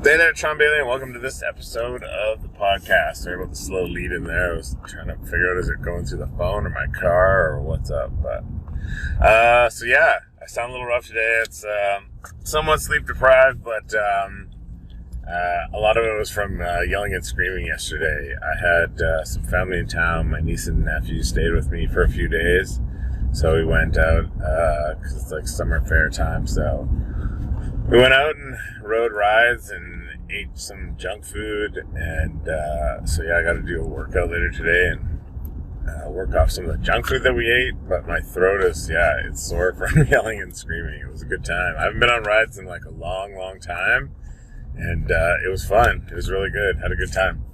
Hey there, Sean Bailey, and welcome to this episode of the podcast. Sorry about the slow lead in there. I was trying to figure out, is it going through the phone or my car or what's up? But I sound a little rough today. It's somewhat sleep deprived, but a lot of it was from yelling and screaming yesterday. I had some family in town. My niece and nephew stayed with me for a few days, so we went out because it's like summer fair time. So we went out and rode rides and ate some junk food, and I got to do a workout later today and work off some of the junk food that we ate. But my throat is, it's sore from yelling and screaming. It was a good time. I haven't been on rides in like a long time, and it was fun. It was really good. Had a good time.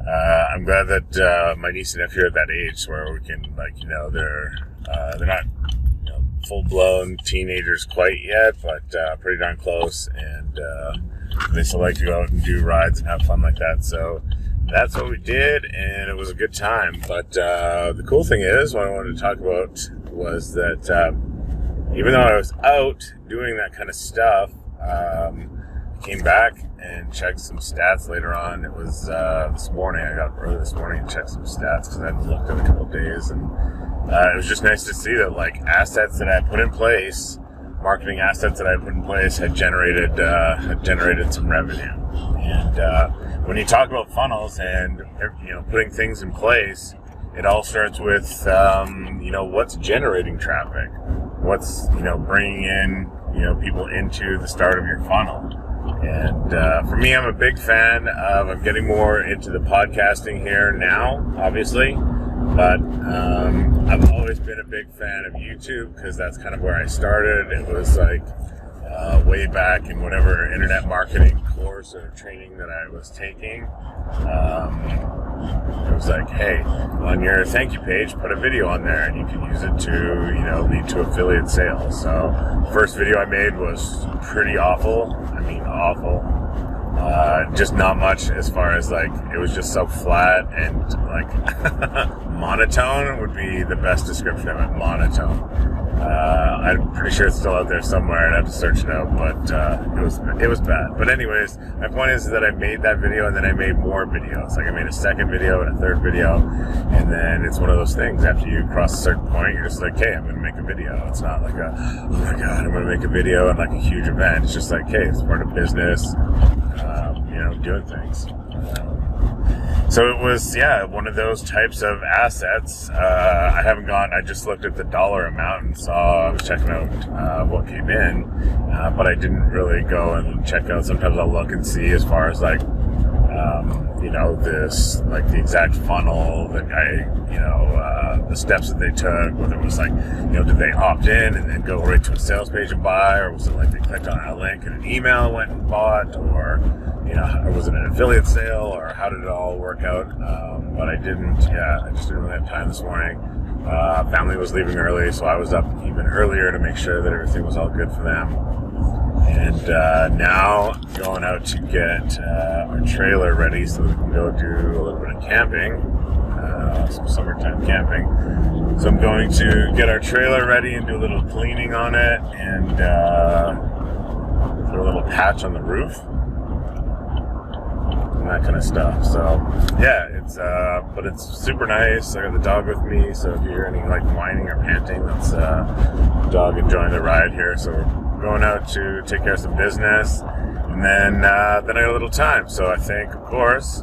I'm glad that my niece and nephew are at that age where we can, they're not full-blown teenagers quite yet, but pretty darn close, and they still like to go out and do rides and have fun like that. So that's what we did, and it was a good time. But the cool thing is, what I wanted to talk about was that even though I was out doing that kind of stuff, I came back and checked some stats later on. It was this morning. I got up early this morning and checked some stats because I hadn't looked in a couple of days, and it was just nice to see that assets that I put in place, marketing assets that I put in place, had generated some revenue. And when you talk about funnels and putting things in place, it all starts with what's generating traffic, what's bringing in people into the start of your funnel. And for me, I'm a big fan of. I'm getting more into the podcasting here now, obviously. But I've always been a big fan of YouTube because that's kind of where I started. It was way back in whatever internet marketing course or training that I was taking. It was like, hey, on your thank you page, put a video on there and you can use it to, lead to affiliate sales. So first video I made was pretty awful. I mean, awful. Just not much as far as it was just so flat and monotone would be the best description of it. Monotone. I'm pretty sure it's still out there somewhere. I'd have to search it out, but it was bad. But anyways, my point is that I made that video and then I made more videos. I made a second video and a third video, and then it's one of those things. After you cross a certain point, you're just like, hey, I'm going to make a video. It's not like oh my god, I'm going to make a video and a huge event. It's just hey, it's part of business. Doing things. So it was, one of those types of assets. I just looked at the dollar amount and I was checking out what came in, but I didn't really go and check out. Sometimes I'll look and see as far as the exact funnel, the guy, the steps that they took, whether it was did they opt in and then go right to a sales page and buy, or was it they clicked on a link and an email and went and bought, or was it an affiliate sale, or how did it all work out? But I just didn't really have time this morning. Family was leaving early, so I was up even earlier to make sure that everything was all good for them. And now going out to get our trailer ready so we can go do a little bit of camping, some summertime camping. So I'm going to get our trailer ready and do a little cleaning on it and put a little patch on the roof. That kind of stuff. So it's super nice. I got the dog with me, so if you hear any whining or panting, that's the dog enjoying the ride here. So we're going out to take care of some business, and then I got a little time. So I think, of course,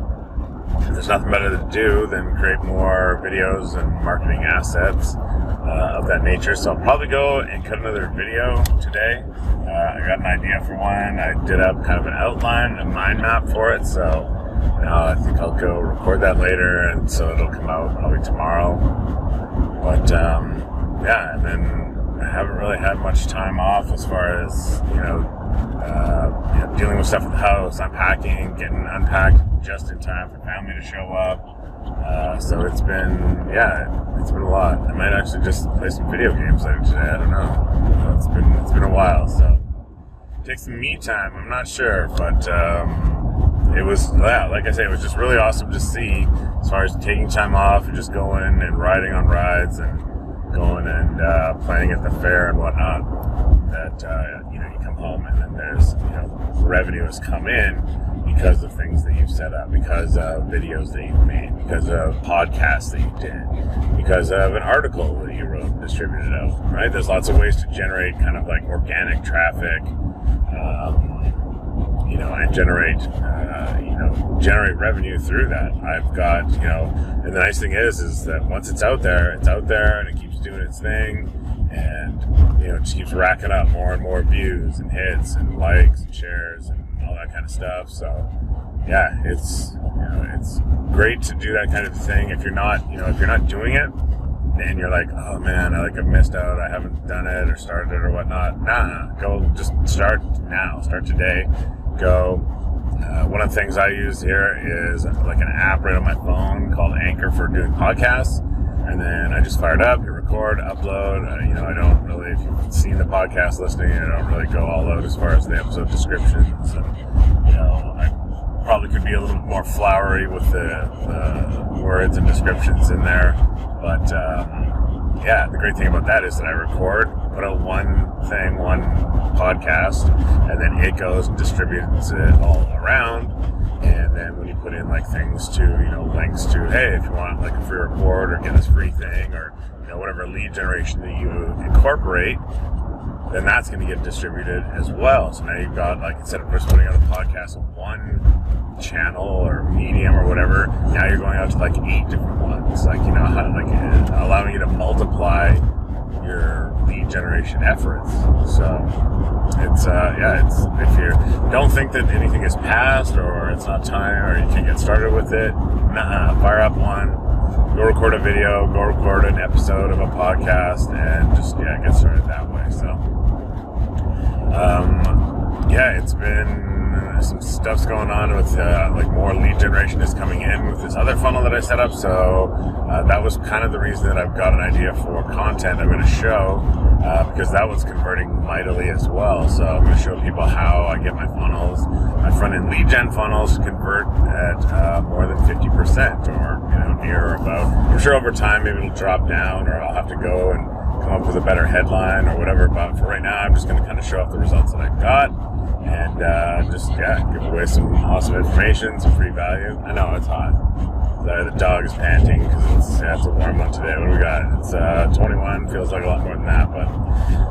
there's nothing better to do than create more videos and marketing assets of that nature. So I'll probably go and cut another video today. I got an idea for one. I did up kind of an outline, a mind map for it. So now I think I'll go record that later, and so it'll come out probably tomorrow. But and then I haven't really had much time off as far as dealing with stuff at the house, unpacking, getting unpacked just in time for family to show up. So it's been a lot. I might actually just play some video games later today. I don't know. It's been a while, so take some me time. I'm not sure, but it was, like I say, it was just really awesome to see as far as taking time off and just going and riding on rides and going and playing at the fair and whatnot. That you you come home and then there's, revenue has come in because of things that you've set up, because of videos that you've made, because of podcasts that you did, because of an article that you wrote and distributed out, right? There's lots of ways to generate kind of like organic traffic, and generate revenue through that. I've got, and the nice thing is that once it's out there and it keeps doing its thing, and, it just keeps racking up more and more views and hits and likes and shares and all that kind of stuff. So yeah, it's great to do that kind of thing. If you're not doing it and you're like, oh man, I've missed out, I haven't done it or started it or whatnot. Go just start now, start today. Go. One of the things I use here is like an app right on my phone called Anchor for doing podcasts. And then I just fire it up, hit record, upload. I don't really, if you've seen the podcast listening, I don't really go all out as far as the episode descriptions. And, I probably could be a little bit more flowery with the words and descriptions in there. But, the great thing about that is that I record, put out one podcast, and then it goes and distributes it all around. And then when you put in like things to, links to, hey, if you want like a free report or get this free thing or, whatever lead generation that you incorporate, then that's going to get distributed as well. So now you've got, like, instead of just putting out a podcast on one channel or medium or whatever, now you're going out to like 8 different ones. Like, allowing you to multiply your lead generation efforts. So it's if you don't think that anything is past or it's not time or you can't get started with it, fire up one, go record a video, go record an episode of a podcast, and just get started that way. So it's been some stuff's going on with more lead generation is coming in with this other funnel that I set up. So that was kind of the reason that I've got an idea for content I'm going to show, because that was converting mightily as well. So I'm going to show people how I get my funnels, my front-end lead gen funnels convert at more than 50% or near or about. I'm sure over time maybe it'll drop down, or I'll have to go and come up with a better headline or whatever. But for right now, I'm just going to kind of show off the results that I've got. And give away some awesome information, some free value. I know it's hot. The dog is panting because it's a warm one today. What do we got? It's 21. Feels like a lot more than that, but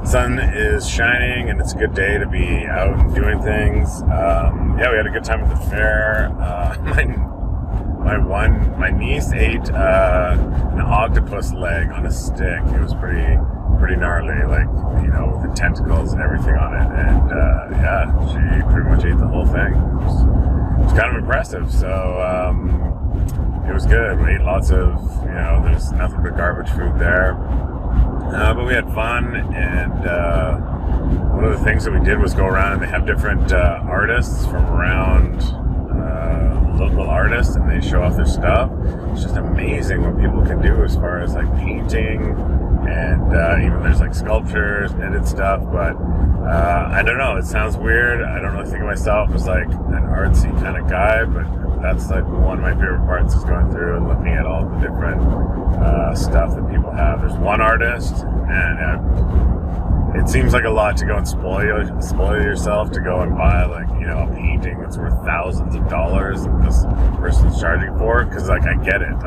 the sun is shining and it's a good day to be out and doing things. We had a good time at the fair. My niece ate an octopus leg on a stick. It was pretty gnarly, with the tentacles and everything on it. And she pretty much ate the whole thing. It was kind of impressive. So it was good. We ate lots of, there's nothing but garbage food there. But we had fun. And one of the things that we did was go around, and they have different artists from around local artists, and they show off their stuff. It's just amazing what people can do as far as like painting, and even there's like sculptures, knitted stuff. But I don't know, it sounds weird. I don't really think of myself as like an artsy kind of guy, but that's like one of my favorite parts, is going through and looking at all the different stuff that people have. There's one artist, and it seems like a lot to go and spoil yourself to go and buy a painting that's worth thousands of dollars that this person's charging for, because I get it,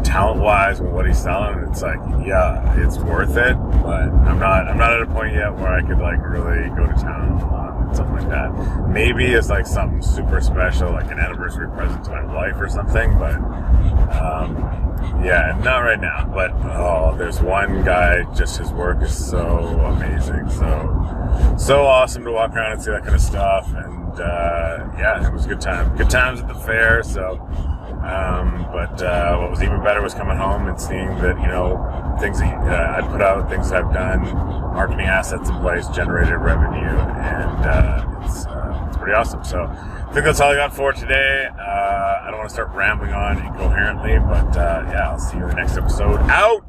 talent-wise and what he's selling, it's it's worth it, but I'm not at a point yet where I could really go to town on something like that. Maybe it's something super special, like an anniversary present to my wife or something, but not right now. But there's one guy, just his work is so amazing, so awesome to walk around and see that kind of stuff. And it was a good time. Good times at the fair. So what was even better was coming home and seeing that things that I put out, things I've done, marketing assets in place, generated revenue, and it's pretty awesome. So I think that's all I got for today. I don't want to start rambling on incoherently, but I'll see you in the next episode. Out!